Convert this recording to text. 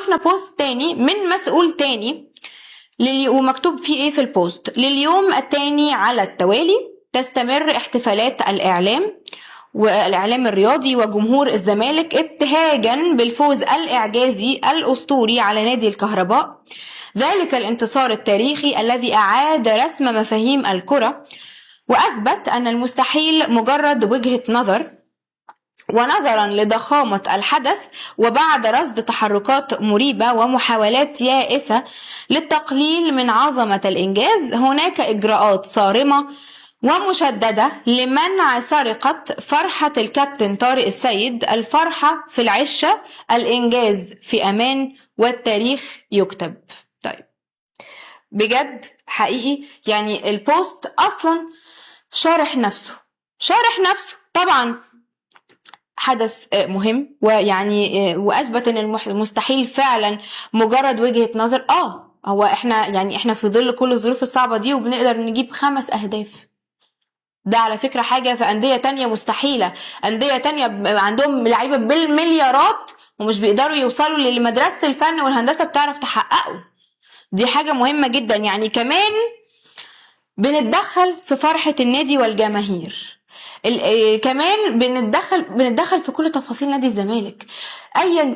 شفنا بوست تاني من مسؤول تاني ومكتوب فيه ايه في البوست: لليوم الثاني على التوالي تستمر احتفالات الإعلام الرياضي وجمهور الزمالك ابتهاجا بالفوز الإعجازي الأسطوري على نادي الكهرباء، ذلك الانتصار التاريخي الذي أعاد رسم مفاهيم الكرة وأثبت أن المستحيل مجرد وجهة نظر. ونظرا لضخامة الحدث وبعد رصد تحركات مريبة ومحاولات يائسة للتقليل من عظمة الإنجاز، هناك إجراءات صارمة ومشددة لمنع سرقة فرحة الكابتن طارق السيد. الفرحة في العشة، الإنجاز في أمان، والتاريخ يكتب. طيب بجد حقيقي يعني البوست أصلا شارح نفسه طبعا حدث مهم، ويعني واثبت ان المستحيل فعلا مجرد وجهة نظر. هو احنا في ظل كل الظروف الصعبة دي وبنقدر نجيب 5 أهداف. ده على فكرة حاجة في أندية تانية مستحيلة، أندية تانية عندهم لعيبة بالمليارات ومش بيقدروا يوصلوا للي مدرسة الفن والهندسة بتعرف تحققه. دي حاجة مهمة جدا. يعني كمان بنتدخل في فرحة النادي والجماهير، كمان بنتدخل في كل تفاصيل نادي الزمالك ايا كان.